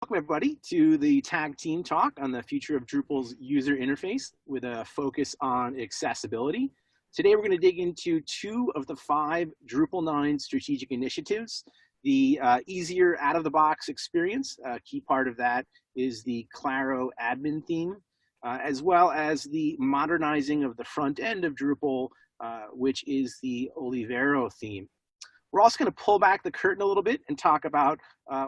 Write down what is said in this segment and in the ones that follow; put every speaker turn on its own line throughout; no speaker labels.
Welcome everybody to the Tag Team Talk on the future of Drupal's user interface with a focus on accessibility. Today we're going to dig into 2 of the 5 Drupal 9 strategic initiatives. The easier out-of-the-box experience, a key part of that is the Claro Admin theme, as well as the modernizing of the front end of Drupal, which is the Olivero theme. We're also going to pull back the curtain a little bit and talk about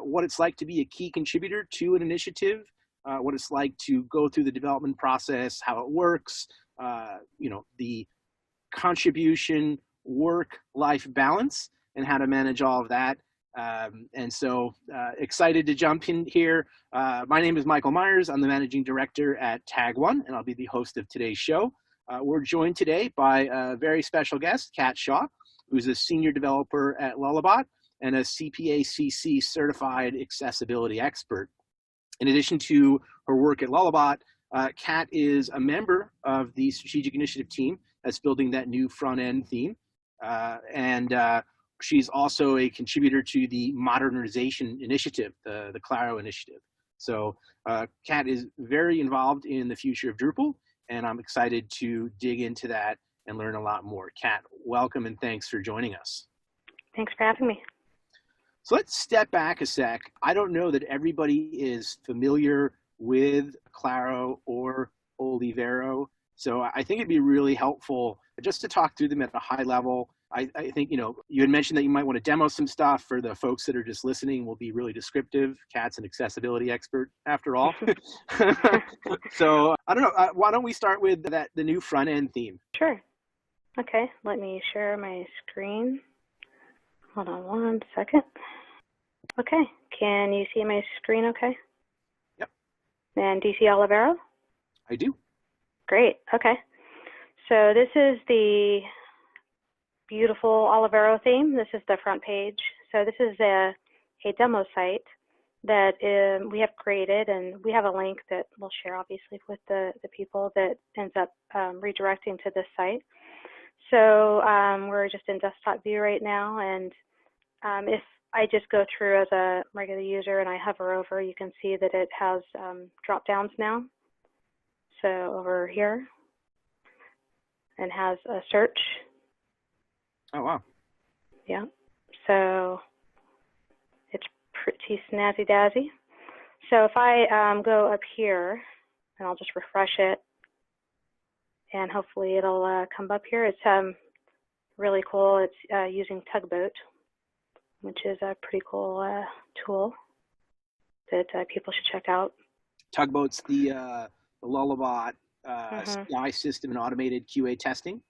what it's like to be a key contributor to an initiative, what it's like to go through the development process, how it works, the contribution, work-life balance, and how to manage all of that. Excited to jump in here. My name is Michael Meyers. I'm the Managing Director at Tag1, and I'll be the host of today's show. We're joined today by a very special guest, Kat Shaw, who's a senior developer at Lullabot and a CPACC-certified accessibility expert. In addition to her work at Lullabot, Kat is a member of the strategic initiative team that's building that new front-end theme. She's also a contributor to the Modernization Initiative, the Claro initiative. So Kat is very involved in the future of Drupal, and I'm excited to dig into that and learn a lot more. Kat, welcome and thanks for joining us.
Thanks for having me.
So let's step back a sec. I don't know that everybody is familiar with Claro or Olivero, so I think it'd be really helpful just to talk through them at a high level. I think, you had mentioned that you might want to demo some stuff for the folks that are just listening. We'll be really descriptive. Kat's an accessibility expert after all. So I don't know, why don't we start with the new front end theme?
Sure. Okay, let me share my screen. Hold on one second. Okay, can you see my screen okay?
Yep.
And do you see Olivero?
I do. Great,
okay. So this is the beautiful Olivero theme. This is the front page. So this is a demo site that we have created, and we have a link that we'll share obviously with the people that ends up redirecting to this site. So we're just in desktop view right now, and if I just go through as a regular user and I hover over, you can see that it has drop downs now. So over here, and has a search.
Oh, wow.
Yeah, so it's pretty snazzy-dazzy. So if I go up here, and I'll just refresh it, and hopefully it'll come up here. It's really cool. It's using Tugboat, which is a pretty cool tool that people should check out.
Tugboat's the Lullabot CI system and automated QA testing?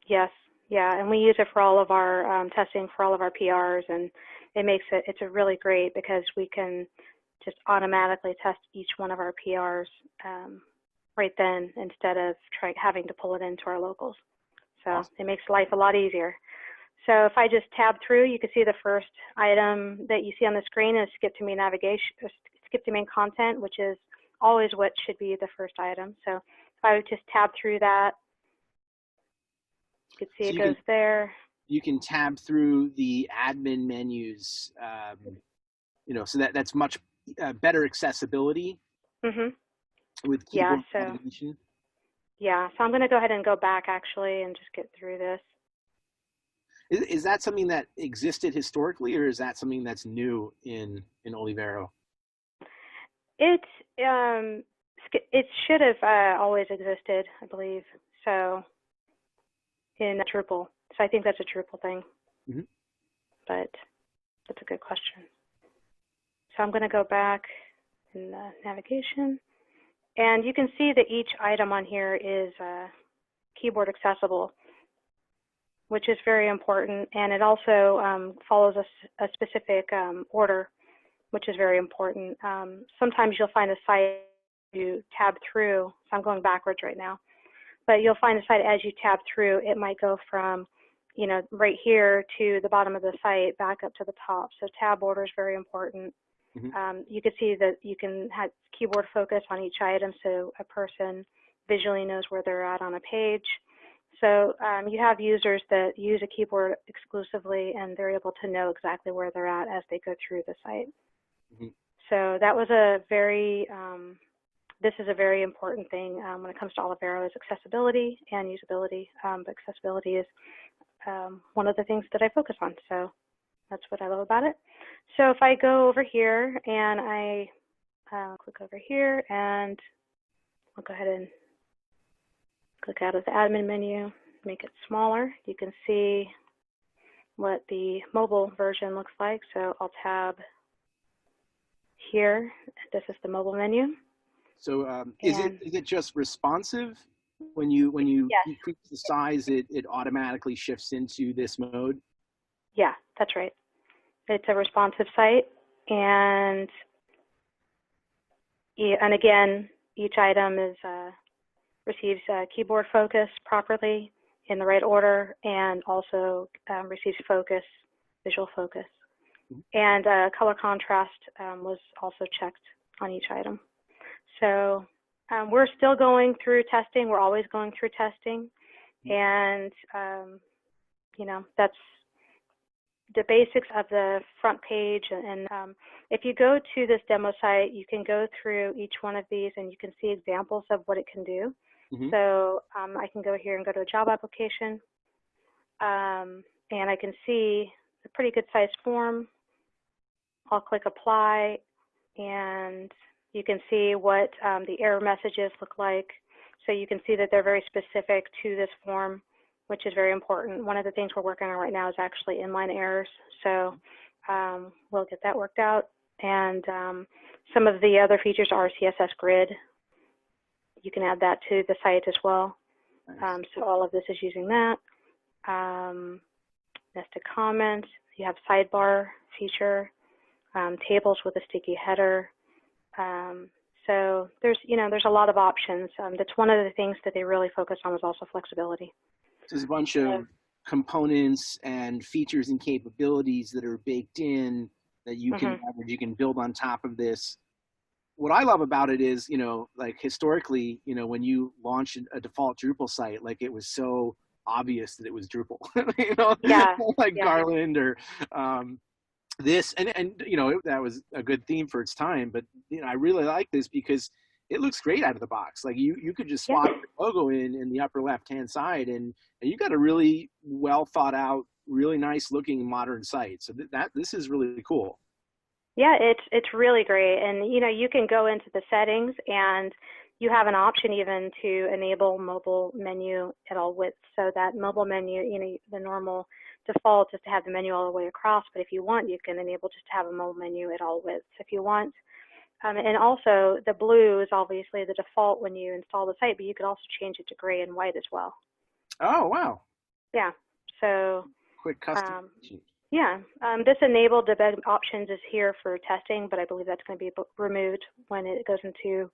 Yes. Yeah, and we use it for all of our testing for all of our PRs, and it's a really great because we can just automatically test each one of our PRs right then instead of having to pull it into our locals. So awesome. It makes life a lot easier. So if I just tab through, you can see the first item that you see on the screen is skip to main navigation, skip to main content, which is always what should be the first item. So if I would just tab through that, you can see it goes there.
You can tab through the admin menus, so that's much better accessibility with keyboard navigation.
Yeah, so I'm going to go ahead and go back actually and just get through this.
Is that something that existed historically, or is that something that's new in Olivero?
It should have always existed, I believe. So in Drupal. So I think that's a Drupal thing. But that's a good question. So I'm going to go back in the navigation. And you can see that each item on here is keyboard accessible, which is very important. And it also follows a specific order, which is very important. Sometimes you'll find a site you tab through. So I'm going backwards right now. But you'll find a site as you tab through, it might go from, right here to the bottom of the site back up to the top. So tab order is very important. You can see that you can have keyboard focus on each item so a person visually knows where they're at on a page. So you have users that use a keyboard exclusively, and they're able to know exactly where they're at as they go through the site. So that was a very, this is a very important thing when it comes to Olivero, is accessibility and usability. But accessibility is one of the things that I focus on. So that's what I love about it. So if I go over here and I click over here, and I'll go ahead and click out of the admin menu, make it smaller. You can see what the mobile version looks like. So I'll tab here. This is the mobile menu.
So is it just responsive? When you
Yes.
increase the size, it automatically shifts into this mode?
Yeah, that's right. It's a responsive site, and again, each item is receives keyboard focus properly in the right order, and also receives focus, visual focus. And color contrast was also checked on each item. So we're still going through testing. We're always going through testing, and you know, that's the basics of the front page. And if you go to this demo site, you can go through each one of these and you can see examples of what it can do. So I can go here and go to a job application, and I can see a pretty good sized form. I'll click apply, and you can see what the error messages look like. So you can see that they're very specific to this form, which is very important. One of the things we're working on right now is actually inline errors. So we'll get that worked out. And some of the other features are CSS grid. You can add that to the site as well. So all of this is using that. Nested comments. You have sidebar feature, tables with a sticky header. So there's a lot of options. That's one of the things that they really focus on, was also flexibility.
There's a bunch of components and features and capabilities that are baked in that you can leverage, you can build on top of this. What I love about it is, like historically, when you launch a default Drupal site, like it was so obvious that it was Drupal, like Garland or this, and that was a good theme for its time. But I really like this because it looks great out of the box. Like you could just swap your logo in the upper left-hand side, and you got a really well thought out, really nice looking modern site. So this is really cool.
Yeah, it's really great. And you can go into the settings, and you have an option even to enable mobile menu at all widths. So that mobile menu, the normal default is to have the menu all the way across, but if you want, you can enable just to have a mobile menu at all widths if you want. And also the blue is obviously the default when you install the site, but you could also change it to gray and white as well.
Oh, wow.
Yeah. So
quick custom.
this enable debug options is here for testing, but I believe that's going to be removed when it goes into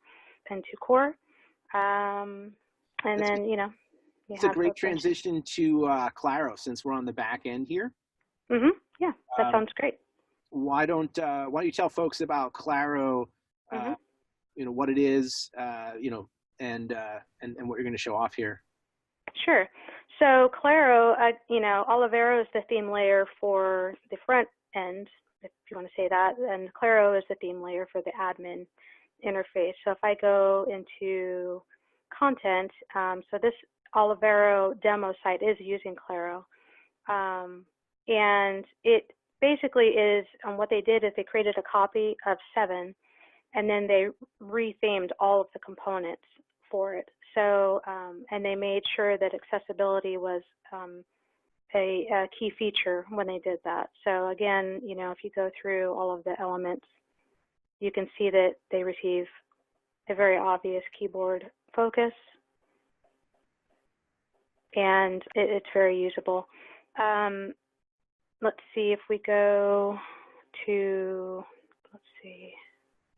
core. And then,
it's a great transition to Claro, since we're on the back end here.
Yeah, that sounds great.
Why don't you tell folks about Claro, what it is, and what you're going to show off here?
Sure. So Claro, Olivero is the theme layer for the front end, if you want to say that, and Claro is the theme layer for the admin interface. So if I go into content, so this Olivero demo site is using Claro, and it basically is, what they did is they created a copy of 7, and then they rethemed all of the components for it. So, and they made sure that accessibility was a key feature when they did that. So again, if you go through all of the elements, you can see that they receive a very obvious keyboard focus, and it's very usable. Let's see if we go to,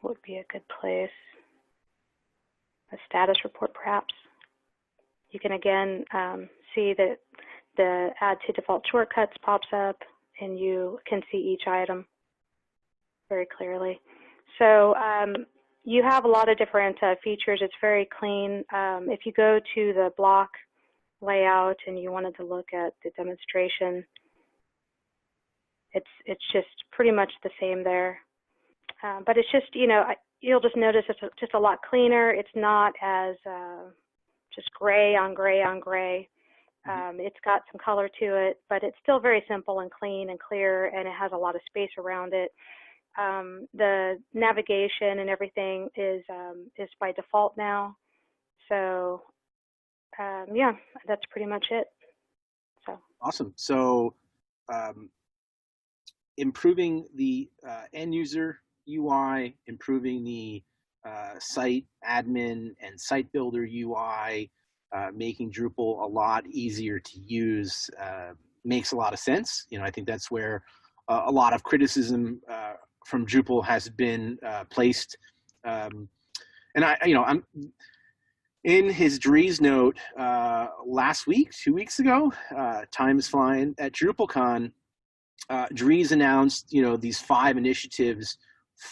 what would be a good place? A status report, perhaps. You can again see that the add to default shortcuts pops up, and you can see each item very clearly. So you have a lot of different features. It's very clean. If you go to the block layout and you wanted to look at the demonstration, it's just pretty much the same there. But it's just, you'll just notice it's just a lot cleaner. It's not as just gray on gray on gray. It's got some color to it, but it's still very simple and clean and clear, and it has a lot of space around it. The navigation and everything is by default now. So yeah, that's pretty much it. So
awesome. So improving the end user UI, improving the site admin and site builder UI, making Drupal a lot easier to use makes a lot of sense. I think that's where a lot of criticism from Drupal has been placed. And I'm in his Dries note last week, 2 weeks ago, time is flying, at DrupalCon, Dries announced, these 5 initiatives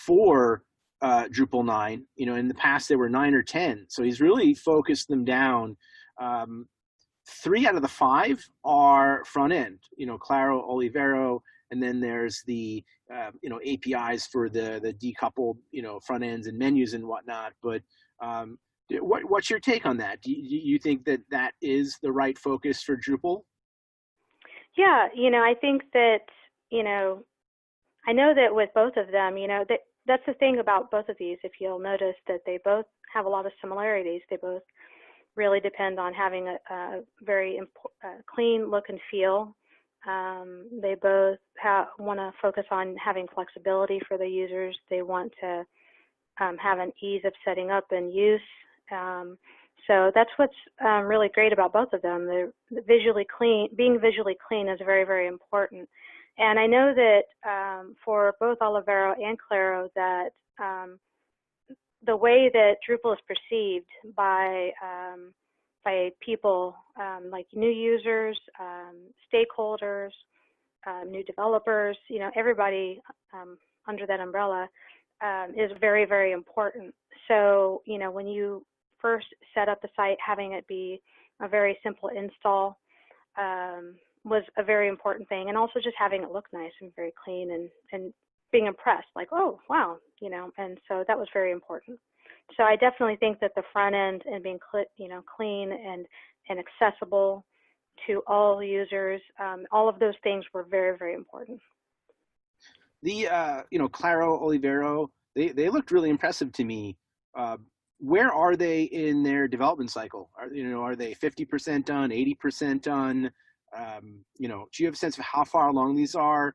for Drupal 9. In the past there were 9 or 10. So he's really focused them down. 3 out of the 5 are front end, Claro, Olivero, and then there's the, APIs for the decoupled, front ends and menus and whatnot. But what's your take on that? Do you think that that is the right focus for Drupal?
Yeah, I think that, I know that with both of them, that's the thing about both of these. If you'll notice that they both have a lot of similarities. They both really depend on having a very clean look and feel. They both want to focus on having flexibility for the users. They want to have an ease of setting up and use. So that's what's really great about both of them. They're visually clean. Being visually clean is very, very important. And I know that for both Olivero and Claro, that the way that Drupal is perceived by people like new users, stakeholders, new developers, everybody under that umbrella is very, very important. So, when you first set up the site, having it be a very simple install was a very important thing, and also just having it look nice and very clean and being impressed, like, oh, wow, and so that was very important. So I definitely think that the front end and being clean and accessible to all users, all of those things were very, very important.
The Claro, Olivero, they looked really impressive to me. Where are they in their development cycle? Are they 50% done, 80% done? Do you have a sense of how far along these are?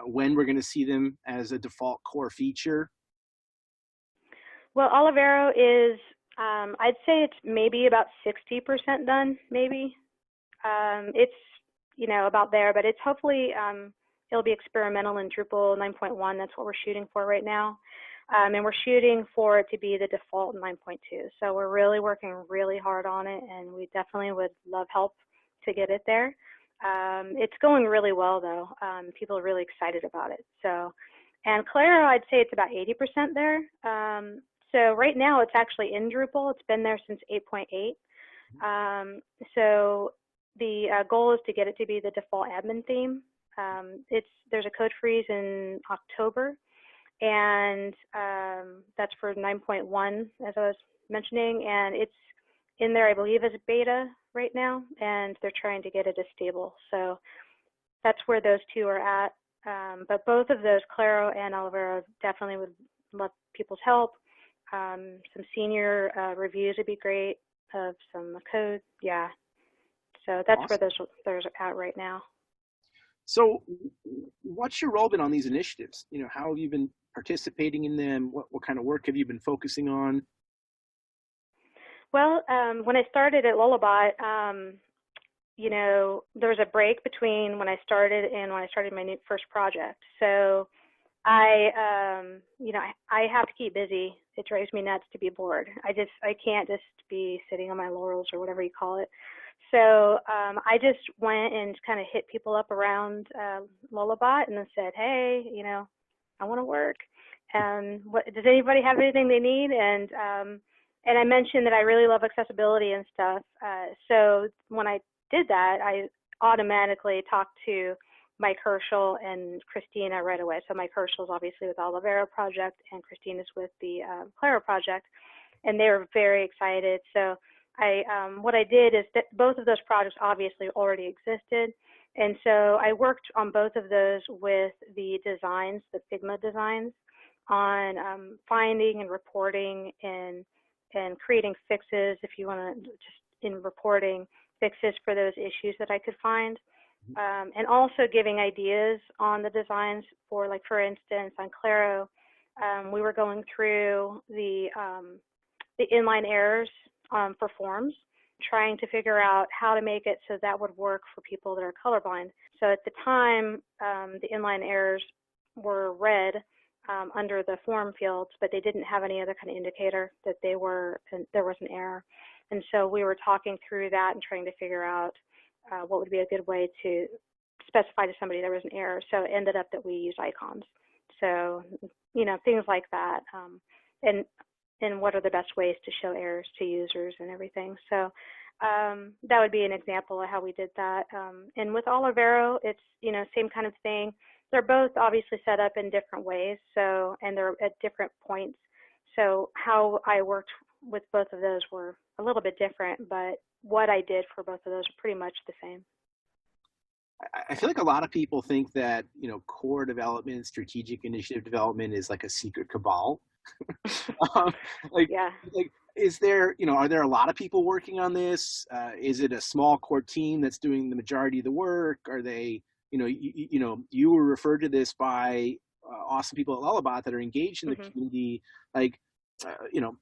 When we're going to see them as a default core feature?
Well, Olivero is, I'd say it's maybe about 60% done, maybe. It's, about there, but it's hopefully, it'll be experimental in Drupal 9.1. That's what we're shooting for right now. And we're shooting for it to be the default in 9.2. So we're really working really hard on it, and we definitely would love help to get it there. It's going really well, though. People are really excited about it. So, and Claro, I'd say it's about 80% there. So right now it's actually in Drupal. It's been there since 8.8. So the goal is to get it to be the default admin theme. There's a code freeze in October, and that's for 9.1, as I was mentioning, and it's in there, I believe, as a beta right now, and they're trying to get it as stable. So that's where those two are at. But both of those, Claro and Olivero, definitely would love people's help. Some senior reviews would be great of some code. Yeah. So that's awesome. Where those are at right now.
So what's your role been on these initiatives? How have you been participating in them? What kind of work have you been focusing on?
Well, when I started at Lullabot, there was a break between when I started and when I started my first project. So I have to keep busy. It drives me nuts to be bored. I can't just be sitting on my laurels or whatever you call it. So I just went and kind of hit people up around Lullabot and then said, hey, I want to work. Does anybody have anything they need? And I mentioned that I really love accessibility and stuff. So when I did that, I automatically talked to Mike Herschel and Christina right away. So Mike Herschel is obviously with the Olivero project, and Christina is with the Claro project, and they were very excited. So what I did is that both of those projects obviously already existed, and so I worked on both of those with the designs, the Figma designs, on finding and reporting and creating fixes, if you want to, just in reporting, fixes for those issues that I could find. And also giving ideas on the designs for, like, for instance, on Claro, we were going through the inline errors for forms, trying to figure out how to make it so that would work for people that are colorblind. So at the time, the inline errors were red under the form fields, but they didn't have any other kind of indicator that there was an error. And so we were talking through that and trying to figure out what would be a good way to specify to somebody there was an error. So it ended up that we used icons. So, you know, things like that. And what are the best ways to show errors to users and everything. So that would be an example of how we did that. And with Olivero, it's, you know, same kind of thing. They're both obviously set up in different ways, so, and they're at different points. So how I worked with both of those were a little bit different, but what I did for both of those are pretty much the same.
I feel like a lot of people think that, you know, core development, strategic initiative development is like a secret cabal. Like, is there, you know, are there a lot of people working on this? Is it a small core team that's doing the majority of the work? Are they, you know, you were referred to this by awesome people at Lullabot that are engaged in the community. Like, you know,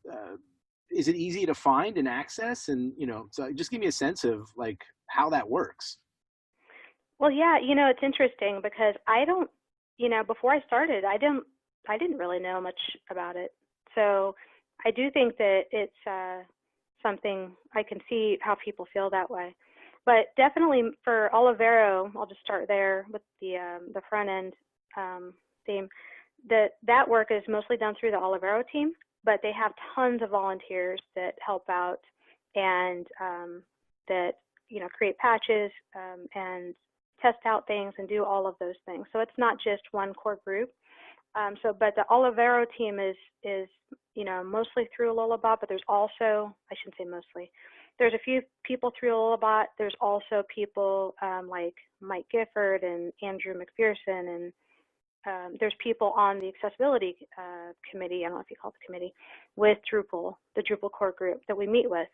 is it easy to find and access? And, you know, so just give me a sense of like how that works.
Well, yeah, you know, it's interesting because I don't, you know, before I started, I didn't really know much about it. So I do think that it's something I can see how people feel that way. But definitely for Olivero, I'll just start there with the front end theme. That work is mostly done through the Olivero team, but they have tons of volunteers that help out and that, you know, create patches and test out things and do all of those things. So it's not just one core group. But the Olivero team is, you know, mostly through Lullabot, but there's also, I shouldn't say mostly, there's a few people through Lullabot. There's also people like Mike Gifford and Andrew McPherson, and there's people on the accessibility committee, I don't know if you call it the committee, with Drupal, the Drupal core group that we meet with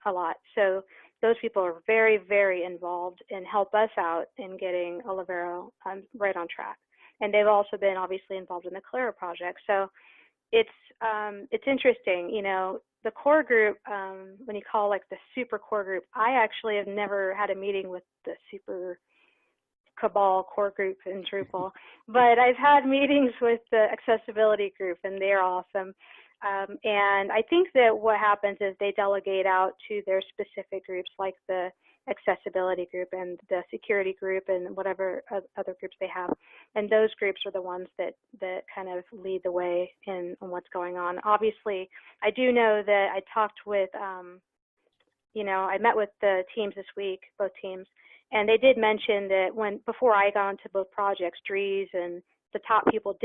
a lot. So those people are very, very involved and help us out in getting Olivero right on track. And they've also been obviously involved in the Claro project. So it's interesting, you know, the core group, when you call like the super core group, I actually have never had a meeting with the super cabal core group in Drupal, but I've had meetings with the accessibility group and they're awesome. And I think that what happens is they delegate out to their specific groups like the accessibility group and the security group and whatever other groups they have. And those groups are the ones that kind of lead the way in what's going on. Obviously, I do know that I talked with, you know, I met with the teams this week, both teams, and they did mention that before I got into both projects, Dries and the top people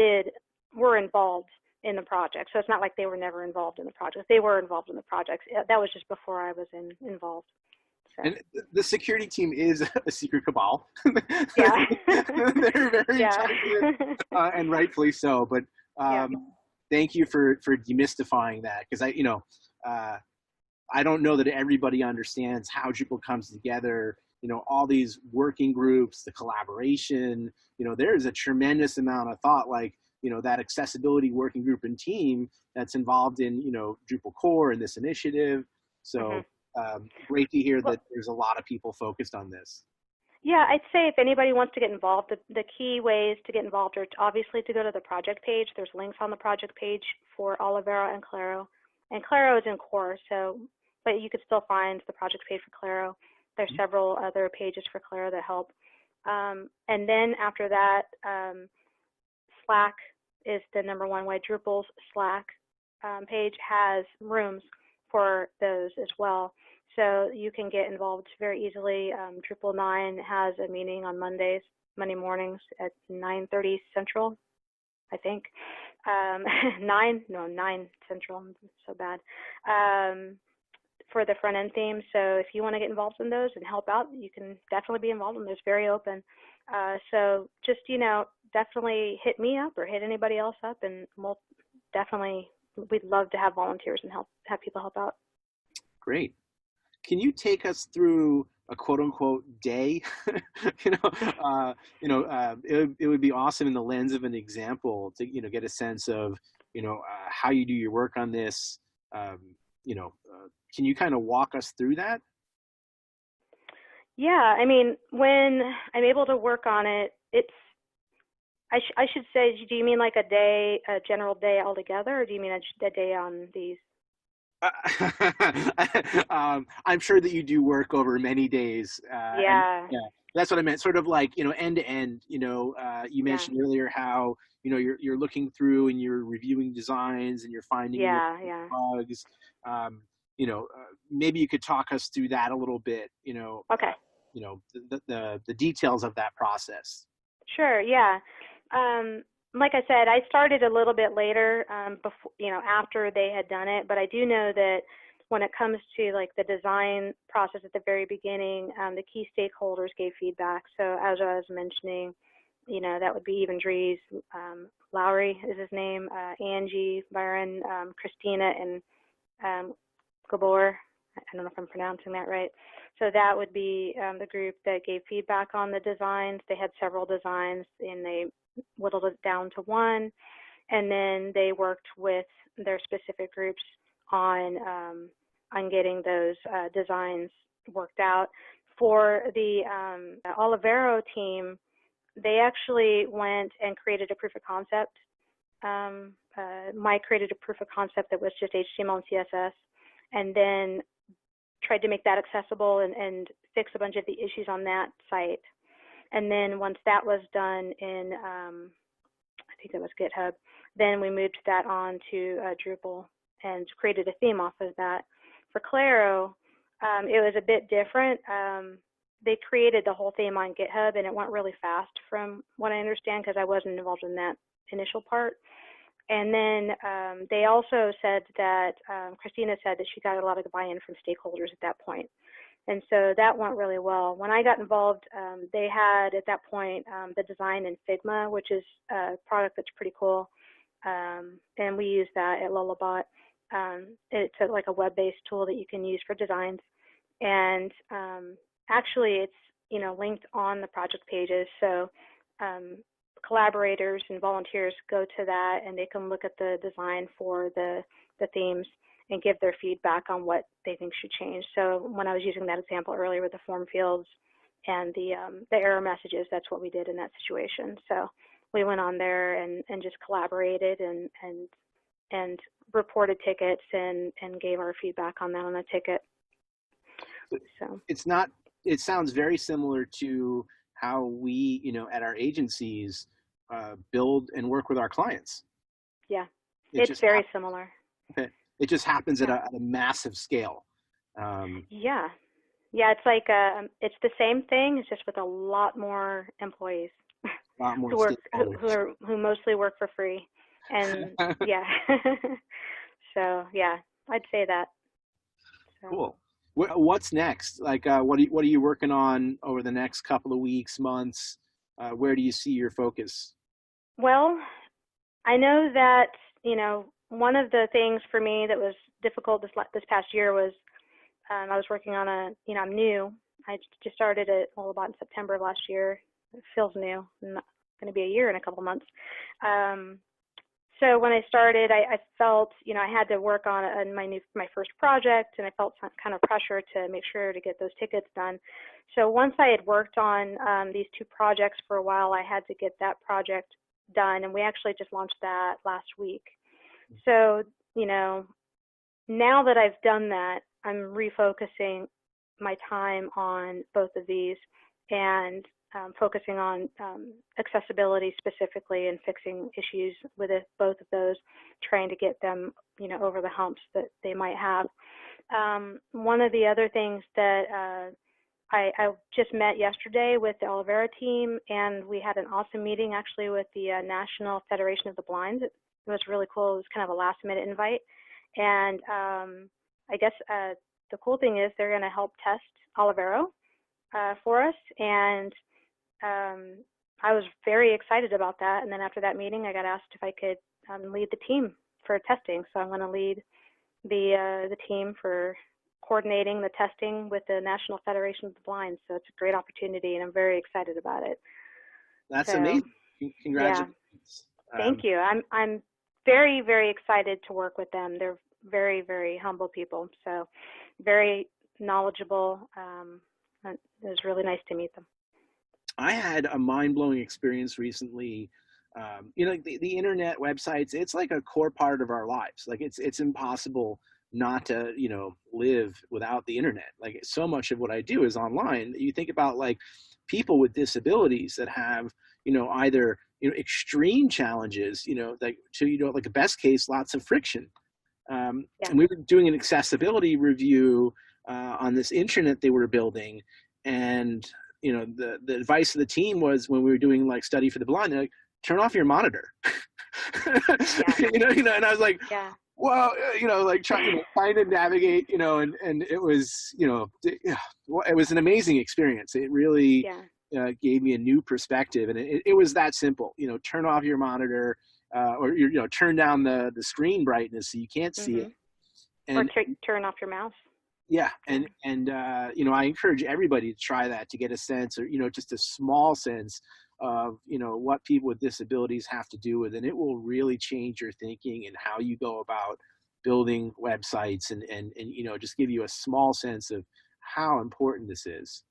were involved in the project. So it's not like they were never involved in the project. They were involved in the projects. That was just before I was involved.
And the security team is a secret cabal.
Yeah.
They're very tight, and rightfully so. But thank you for demystifying that, because I don't know that everybody understands how Drupal comes together. You know, all these working groups, the collaboration. You know, there is a tremendous amount of thought, like, you know, that accessibility working group and team that's involved in, you know, Drupal core and this initiative. So. Great to hear that there's a lot of people focused on this.
Yeah, I'd say if anybody wants to get involved, the key ways to get involved are obviously to go to the project page. There's links on the project page for Olivero and Claro. And Claro is in core, but you could still find the project page for Claro. There's several other pages for Claro that help. And then after that, Slack is the #1 way. Drupal's Slack page has rooms for those as well. So you can get involved very easily. Drupal 9 has a meeting on Mondays, Monday mornings at 9:30 Central, I think. 9 Central, I'm so bad. For the front end theme. So if you want to get involved in those and help out, you can definitely be involved in those. Very open. So just, definitely hit me up or hit anybody else up, and we'd love to have volunteers and have people help out.
Great. Can you take us through a quote unquote day? It would be awesome in the lens of an example to, get a sense of, how you do your work on this. Can you kind of walk us through that?
Yeah, I mean, when I'm able to work on it, I should say, do you mean like a general day altogether, or do you mean a day on these?
I'm sure that you do work over many days.
Yeah.
That's what I meant. Sort of like, end to end. You mentioned earlier how you're looking through and you're reviewing designs and you're finding bugs. Maybe you could talk us through that a little bit.
Okay.
The details of that process.
Sure. Yeah. Like I said, I started a little bit later, before, after they had done it, but I do know that when it comes to like the design process at the very beginning, the key stakeholders gave feedback. So as I was mentioning, that would be even Dries, Lowry is his name, Angie, Byron, Christina, and Gabor. I don't know if I'm pronouncing that right. So that would be the group that gave feedback on the designs. They had several designs, and they whittled it down to one, and then they worked with their specific groups on getting those designs worked out. For the Olivero team, they actually went and created a proof of concept. Mike created a proof of concept that was just HTML and CSS, and then tried to make that accessible and fix a bunch of the issues on that site. And then once that was done in, I think it was GitHub, then we moved that on to Drupal and created a theme off of that. For Claro, it was a bit different. They created the whole theme on GitHub, and it went really fast from what I understand, because I wasn't involved in that initial part. And then they also said that, Christina said that she got a lot of the buy-in from stakeholders at that point. And so that went really well. When I got involved, they had at that point the design in Figma, which is a product that's pretty cool. And we use that at Lullabot. It's like a web-based tool that you can use for designs. And actually, it's linked on the project pages. So collaborators and volunteers go to that, and they can look at the design for the themes and give their feedback on what they think should change. So when I was using that example earlier with the form fields and the error messages, that's what we did in that situation. So we went on there and just collaborated and reported tickets and gave our feedback on that on the ticket. So
it sounds very similar to how we, at our agencies build and work with our clients.
Yeah, it's very similar.
Okay. It just happens at a massive scale.
Yeah, it's like it's the same thing. It's just with a lot more employees.
A lot more
who mostly work for free, and yeah. So yeah, I'd say that. So.
Cool. What's next? Like, what are you working on over the next couple of weeks, months? Where do you see your focus?
Well, I know that one of the things for me that was difficult this past year was I was working on I'm new. I just started at Lullabot in September of last year. It feels new. I'm not going to be a year in a couple months. So when I started, I felt, I had to work on my first project, and I felt some kind of pressure to make sure to get those tickets done. So once I had worked on these two projects for a while, I had to get that project done, and we actually just launched that last week. So, now that I've done that, I'm refocusing my time on both of these and focusing on accessibility specifically and fixing issues with both of those, trying to get them, over the humps that they might have. One of the other things that I just met yesterday with the Olivero team, and we had an awesome meeting actually with the National Federation of the Blind. It was really cool. It was kind of a last-minute invite. And I guess the cool thing is they're going to help test Olivero for us. And I was very excited about that. And then after that meeting, I got asked if I could lead the team for testing. So I'm going to lead the team for coordinating the testing with the National Federation of the Blind. So it's a great opportunity, and I'm very excited about it.
That's amazing. Congratulations.
Yeah. Thank you. I'm very, very excited to work with them. They're very, very humble people. So very knowledgeable. It was really nice to meet them.
I had a mind-blowing experience recently. You know, the internet websites, it's like a core part of our lives. Like it's impossible not to, you know, live without the internet. Like so much of what I do is online. You think about like people with disabilities that have, you know, either, you know, extreme challenges, you know, like to, you know, like the best case, lots of friction. And we were doing an accessibility review on this intranet they were building. And, you know, the advice of the team was when we were doing like study for the blind, like, turn off your monitor. you know, and I was like, well, you know, like trying to navigate, you know, and it was, you know, it was an amazing experience. It really gave me a new perspective, and it was that simple. You know, turn off your monitor, or you know, turn down the screen brightness so you can't see it, and
or turn off your mouse.
Yeah, and you know, I encourage everybody to try that to get a sense, or you know, just a small sense of, you know, what people with disabilities have to do with, and it will really change your thinking and how you go about building websites, and you know, just give you a small sense of how important this is.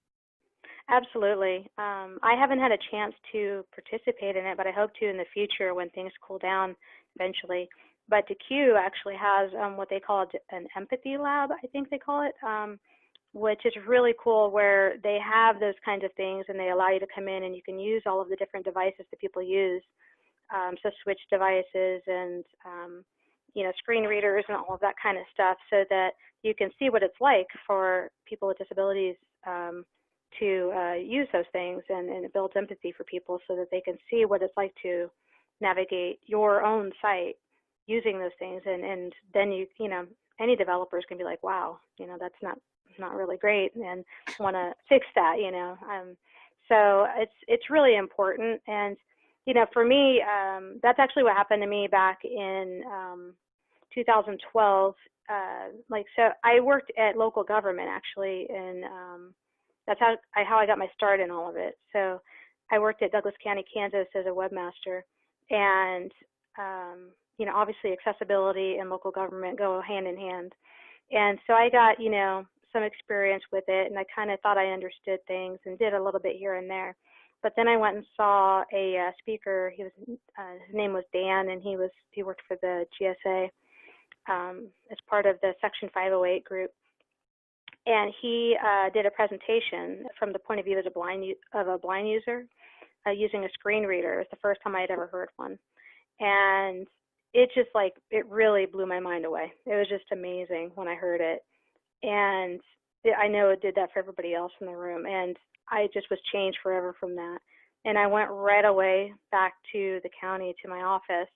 Absolutely. I haven't had a chance to participate in it, but I hope to in the future when things cool down eventually. But DeQ actually has what they call an empathy lab, I think they call it, which is really cool, where they have those kinds of things and they allow you to come in and you can use all of the different devices that people use, so switch devices and, you know, screen readers and all of that kind of stuff, so that you can see what it's like for people with disabilities to use those things, and it builds empathy for people so that they can see what it's like to navigate your own site using those things, and then you know, any developers can be like, wow, you know, that's not really great, and want to fix that, you know. So it's really important, and you know, for me, that's actually what happened to me back in 2012. Like, so I worked at local government actually, and that's how I got my start in all of it. So I worked at Douglas County, Kansas as a webmaster, and you know, obviously accessibility and local government go hand in hand. And so I got, you know, some experience with it, and I kind of thought I understood things and did a little bit here and there. But then I went and saw a speaker. He was his name was Dan, and he worked for the GSA as part of the Section 508 group. And he did a presentation from the point of view of a blind user using a screen reader. It was the first time I had ever heard one. And it just it really blew my mind away. It was just amazing when I heard it. And I know it did that for everybody else in the room. And I just was changed forever from that. And I went right away back to the county, to my office,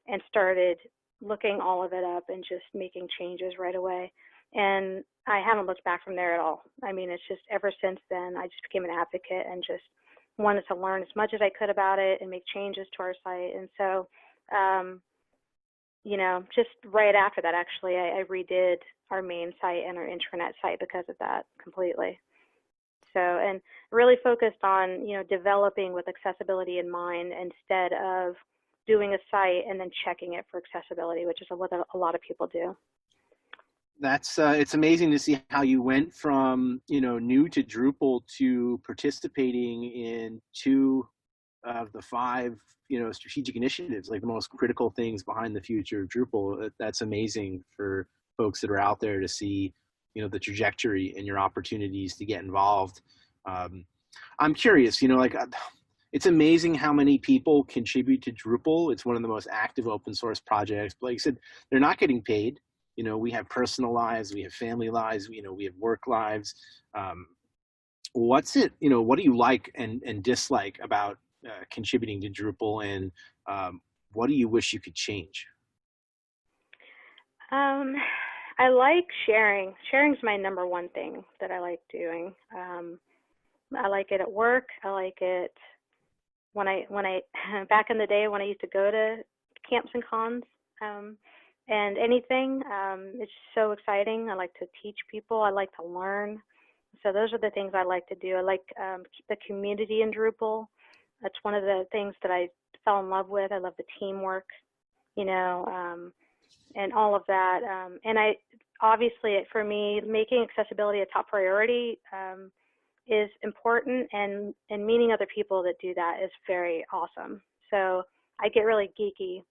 and started looking all of it up and just making changes right away. And I haven't looked back from there at all. I mean, it's just ever since then, I just became an advocate and just wanted to learn as much as I could about it and make changes to our site. And so, you know, just right after that, actually, I redid our main site and our intranet site because of that completely. So, and really focused on, you know, developing with accessibility in mind instead of doing a site and then checking it for accessibility, which is what a lot of people do.
That's it's amazing to see how you went from, you know, new to Drupal to participating in 2 of the 5, you know, strategic initiatives, like the most critical things behind the future of Drupal. That's amazing for folks that are out there to see, you know, the trajectory and your opportunities to get involved. I'm curious, you know, like it's amazing how many people contribute to Drupal. It's one of the most active open source projects. But like I said, they're not getting paid. You know, we have personal lives, we have family lives, you know, we have work lives. what's it, what do you like and dislike about contributing to Drupal, and what do you wish you could change?
I like sharing. Sharing's my number one thing that I like doing. I like it at work. I like it when I back in the day when I used to go to camps and cons, and anything. It's so exciting. I like to teach people. I like to learn. So those are the things I like to do. I like the community in Drupal. That's one of the things that I fell in love with. I love the teamwork, and all of that. And obviously, for me, making accessibility a top priority is important, and meeting other people that do that is very awesome. So I get really geeky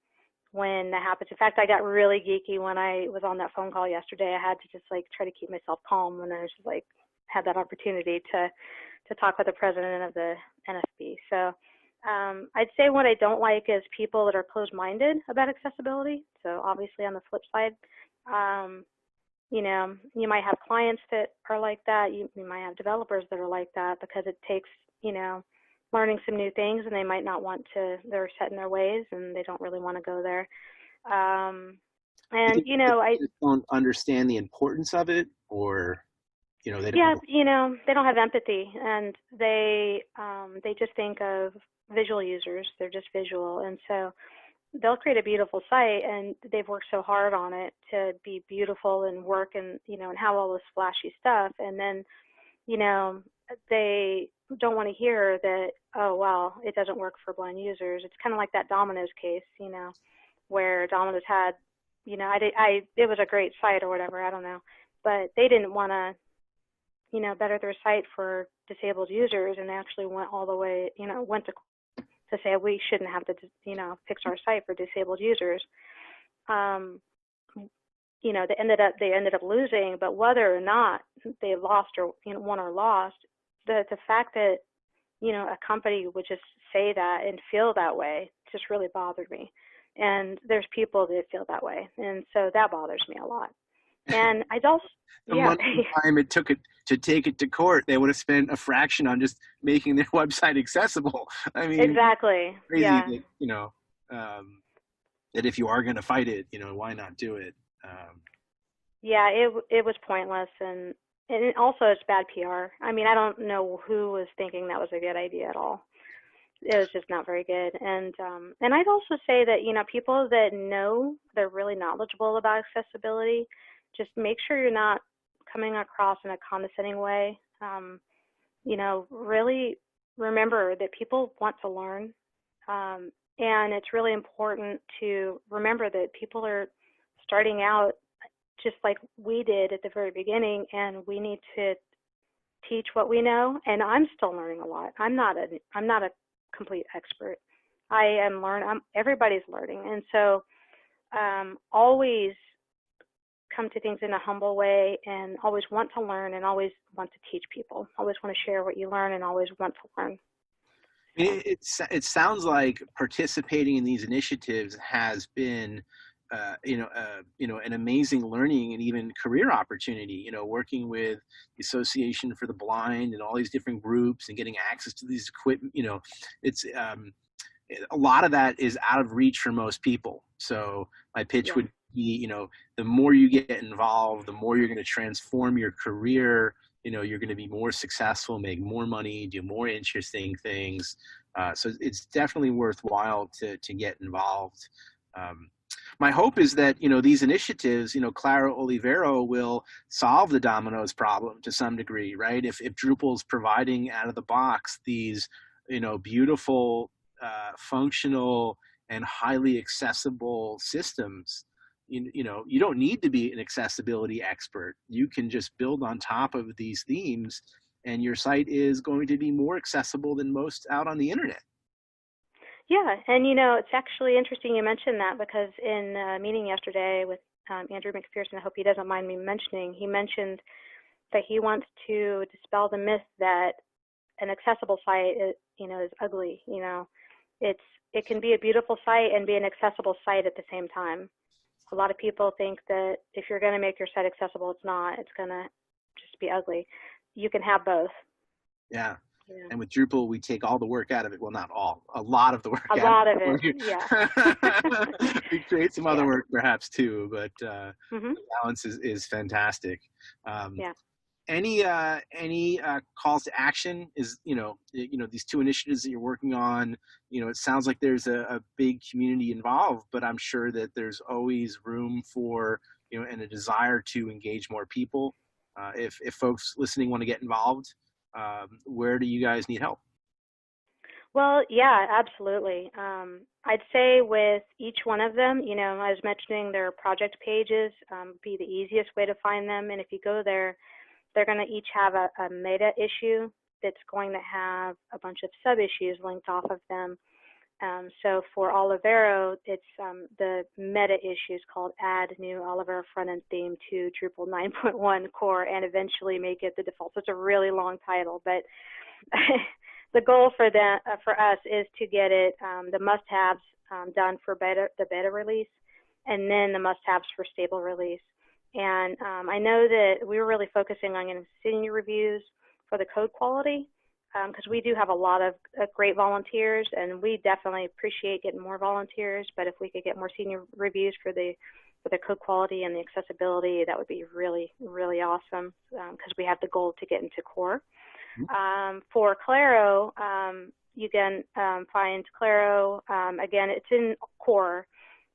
when that happens. In fact, I got really geeky when I was on that phone call yesterday. I had to just try to keep myself calm when I was had that opportunity to talk with the president of the NFB. So I'd say what I don't like is people that are closed-minded about accessibility. So obviously on the flip side, you might have clients that are like that. You might have developers that are like that because it takes, learning some new things, and they might not want to, they're set in their ways and they don't really want to go there. And,
I just don't understand the importance of it, or, they don't.
Yeah, they don't have empathy, and they just think of visual users. They're just visual. And so they'll create a beautiful site, and they've worked so hard on it to be beautiful and work and, and have all this flashy stuff. And then, they don't want to hear that, oh, well, it doesn't work for blind users. It's kind of like that Domino's case, where Domino's had, it was a great site or whatever, I don't know, but they didn't want to, better their site for disabled users, and actually went all the way, went to say we shouldn't have to, fix our site for disabled users. They ended up losing, but whether or not they lost or won or lost, the fact that a company would just say that and feel that way just really bothered me. And there's people that feel that way, and so that bothers me a lot. And I also
the time it took it to take it to court, they would have spent a fraction on just making their website accessible. I mean,
exactly.
Crazy
yeah.
That, that if you are going to fight it, why not do it?
Yeah, it was pointless, and also it's bad PR. I mean, I don't know who was thinking that was a good idea at all. It was just not very good. And I'd also say that, people that know, they're really knowledgeable about accessibility, just make sure you're not coming across in a condescending way. Really remember that people want to learn. And it's really important to remember that people are starting out just like we did at the very beginning, and we need to teach what we know. And I'm still learning a lot. I'm not a complete expert. I am learning. Everybody's learning, and so always come to things in a humble way, and always want to learn, and always want to teach people. Always want to share what you learn, and always want to learn.
It sounds like participating in these initiatives has been, an amazing learning and even career opportunity. Working with the Association for the Blind and all these different groups and getting access to these equipment. It's a lot of that is out of reach for most people. So my pitch would be, the more you get involved, the more you're going to transform your career. You're going to be more successful, make more money, do more interesting things. So it's definitely worthwhile to get involved. My hope is that, these initiatives, Claro Olivero will solve the Domino's problem to some degree, right? If Drupal's providing out of the box these, beautiful, functional, and highly accessible systems, you don't need to be an accessibility expert. You can just build on top of these themes, and your site is going to be more accessible than most out on the internet.
Yeah, and it's actually interesting you mentioned that, because in a meeting yesterday with Andrew McPherson, I hope he doesn't mind me mentioning, he mentioned that he wants to dispel the myth that an accessible site is ugly. It can be a beautiful site and be an accessible site at the same time. A lot of people think that if you're going to make your site accessible, it's not. It's going to just be ugly. You can have both.
Yeah.
Yeah.
And with Drupal, we take all the work out of it. Well, not all, a lot of the work
A
out
lot of
of
it, yeah.
it. We create some other
Yeah.
work perhaps too, but
Mhm.
the balance is fantastic.
Yeah.
Any calls to action is, these two initiatives that you're working on, it sounds like there's a big community involved, but I'm sure that there's always room for, and a desire to engage more people. If folks listening want to get involved, where do you guys need help?
Well, yeah, absolutely. I'd say with each one of them, I was mentioning their project pages be the easiest way to find them. And if you go there, they're going to each have a meta issue that's going to have a bunch of sub-issues linked off of them. So for Olivero, it's the meta issues called Add New Olivero Front-End Theme to Drupal 9.1 Core and eventually make it the default. So it's a really long title, but the goal for us is to get it the must-haves done for the beta release, and then the must-haves for stable release. And I know that we were really focusing on getting senior reviews for the code quality because we do have a lot of great volunteers, and we definitely appreciate getting more volunteers. But if we could get more senior reviews for the code quality and the accessibility, that would be really, really awesome because we have the goal to get into core. For Claro, you can find Claro, again, it's in core,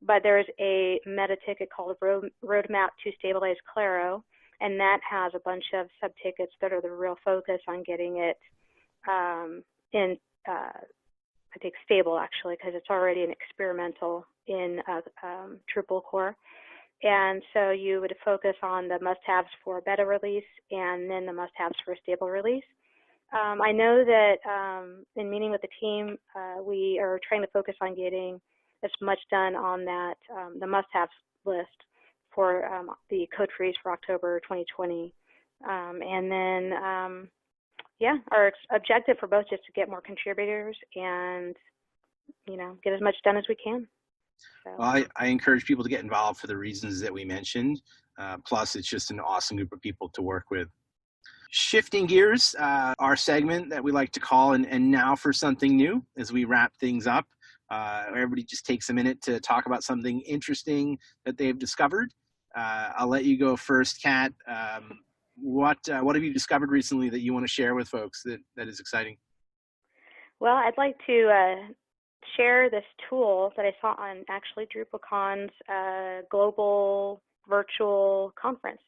but there's a meta ticket called Roadmap to Stabilize Claro, and that has a bunch of sub-tickets that are the real focus on getting it in, I think, stable, actually, because it's already an experimental in Drupal core. And so you would focus on the must-haves for beta release and then the must-haves for stable release. I know that in meeting with the team, we are trying to focus on getting as much done on that, the must-haves list for the code freeze for October 2020. And then, yeah, our objective for both is to get more contributors and, get as much done as we can. So.
Well, I encourage people to get involved for the reasons that we mentioned. Plus, it's just an awesome group of people to work with. Shifting gears, our segment that we like to call and now for something new as we wrap things up. Everybody just takes a minute to talk about something interesting that they've discovered. I'll let you go first, Kat. What have you discovered recently that you want to share with folks that is exciting?
Well, I'd like to share this tool that I saw on actually DrupalCon's global virtual conference.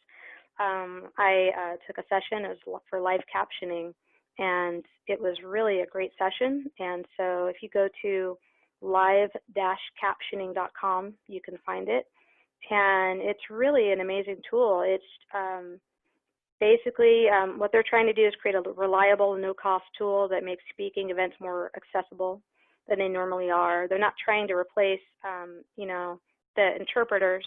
I took a session. It was for live captioning, and it was really a great session. And so if you go to live-captioning.com, you can find it. And it's really an amazing tool. It's basically what they're trying to do is create a reliable, no-cost tool that makes speaking events more accessible than they normally are. They're not trying to replace, the interpreters.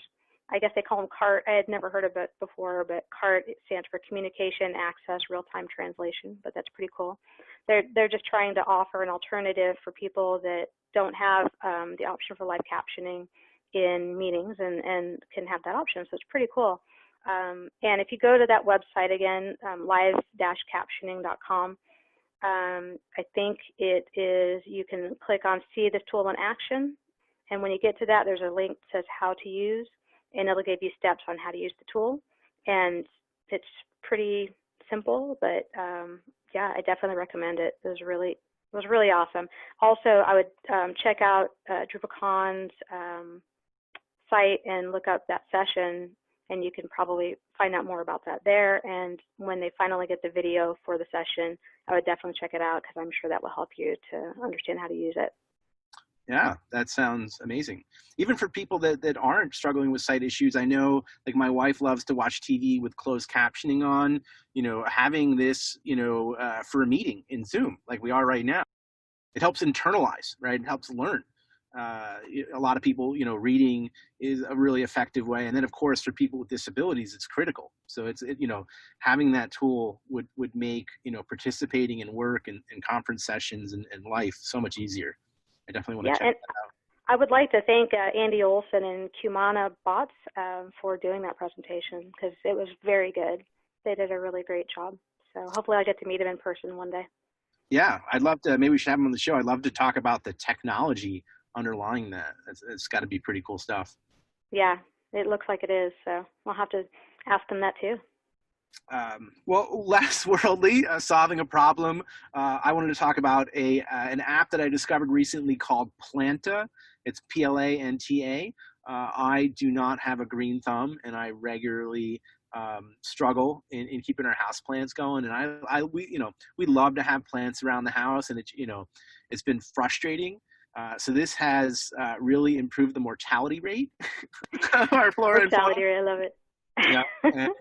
I guess they call them CART. I had never heard of it before, but CART stands for Communication Access Real-Time Translation, but that's pretty cool. They're just trying to offer an alternative for people that don't have the option for live captioning in meetings and can have that option, so it's pretty cool. And if you go to that website again, live-captioning.com, I think it is, you can click on See this tool in action, and when you get to that, there's a link that says how to use, and it'll give you steps on how to use the tool. And it's pretty simple, but yeah, I definitely recommend it. It was really awesome. Also, I would check out DrupalCon's site and look up that session, and you can probably find out more about that there. And when they finally get the video for the session, I would definitely check it out because I'm sure that will help you to understand how to use it.
Yeah, that sounds amazing. Even for people that aren't struggling with sight issues, I know, like, my wife loves to watch TV with closed captioning on, having this, for a meeting in Zoom, like we are right now, it helps internalize, right? It helps learn. A lot of people, reading is a really effective way. And then, of course, for people with disabilities, it's critical. So having that tool would make, participating in work and conference sessions and life so much easier. I definitely want to check that out.
I would like to thank Andy Olson and Kumana Bots for doing that presentation because it was very good. They did a really great job. So hopefully I'll get to meet him in person one day.
Yeah, I'd love to. Maybe we should have him on the show. I'd love to talk about the technology underlying that. It's got to be pretty cool stuff.
Yeah, it looks like it is. So we'll have to ask them that too.
Well, less worldly, solving a problem. I wanted to talk about an app that I discovered recently called Planta. It's Planta. I do not have a green thumb, and I regularly struggle in keeping our house plants going. And we love to have plants around the house, and it's been frustrating. So this has really improved the mortality rate of our flora and fauna.
Mortality rate, I love it.
Yeah, and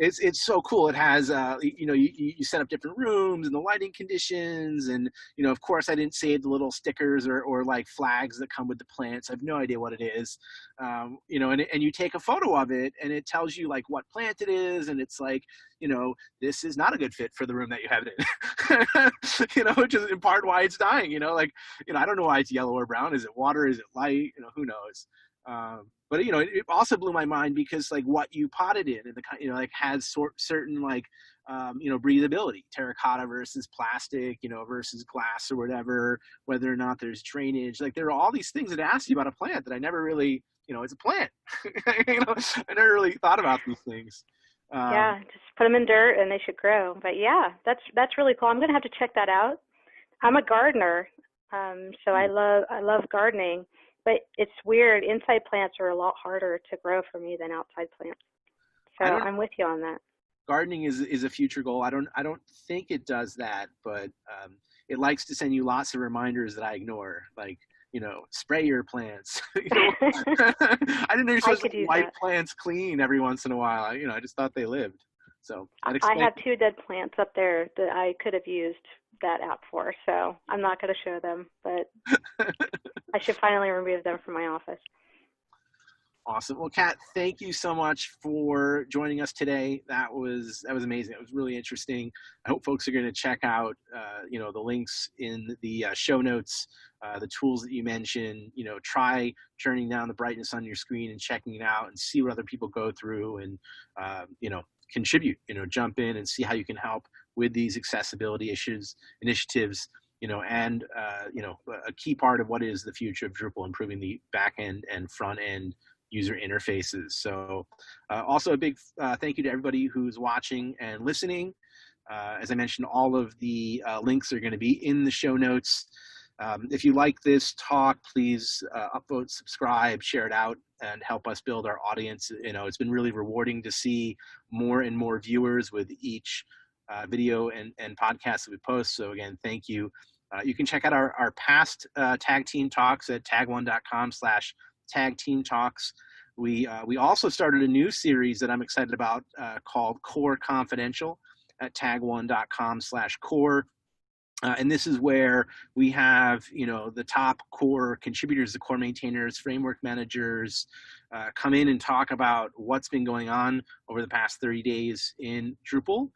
it's so cool. It has you set up different rooms and the lighting conditions, and of course I didn't save the little stickers or like flags that come with the plants. I have no idea what it is, and you take a photo of it and it tells you like what plant it is, and it's like this is not a good fit for the room that you have it in, which is in part why it's dying. I don't know why it's yellow or brown. Is it water? Is it light? Who knows? But it also blew my mind because like what you potted in and like has certain like breathability, terracotta versus plastic, versus glass or whatever, whether or not there's drainage. Like there are all these things that ask you about a plant that I never really, it's a plant. I never really thought about these things.
Yeah, just put them in dirt and they should grow. But yeah, that's really cool. I'm gonna have to check that out. I'm a gardener, so I love gardening. But it's weird. Inside plants are a lot harder to grow for me than outside plants. So I'm with you on that.
Gardening is a future goal. I don't think it does that, but it likes to send you lots of reminders that I ignore, like spray your plants. I didn't know you're supposed to wipe plants clean every once in a while. I just thought they lived. So
I have 2 dead plants up there that I could have used that app for, so I'm not going to show them, but I should finally remove them from my office.
Awesome. Well, Kat, thank you so much for joining us today. That was amazing. It was really interesting. I hope folks are going to check out, the links in the show notes, the tools that you mentioned. Try turning down the brightness on your screen and checking it out and see what other people go through and, contribute, jump in and see how you can help with these accessibility initiatives, and, a key part of what is the future of Drupal, improving the back end and front end user interfaces. So also a big thank you to everybody who's watching and listening. As I mentioned, all of the links are going to be in the show notes. If you like this talk, please upvote, subscribe, share it out, and help us build our audience. It's been really rewarding to see more and more viewers with each video and podcast that we post. So again, thank you. You can check out our past Tag Team Talks at tag1.com/tagteamtalks. We also started a new series that I'm excited about called Core Confidential at tag1.com/core. And this is where we have, the top core contributors, the core maintainers, framework managers, come in and talk about what's been going on over the past 30 days in Drupal,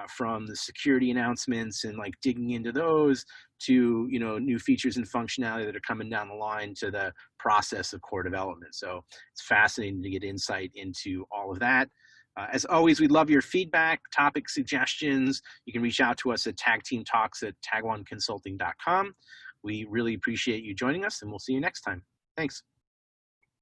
from the security announcements and like digging into those to, new features and functionality that are coming down the line to the process of core development. So it's fascinating to get insight into all of that. As always, we'd love your feedback, topic suggestions. You can reach out to us at tagteamtalks@tag1consulting.com. We really appreciate you joining us, and we'll see you next time. Thanks.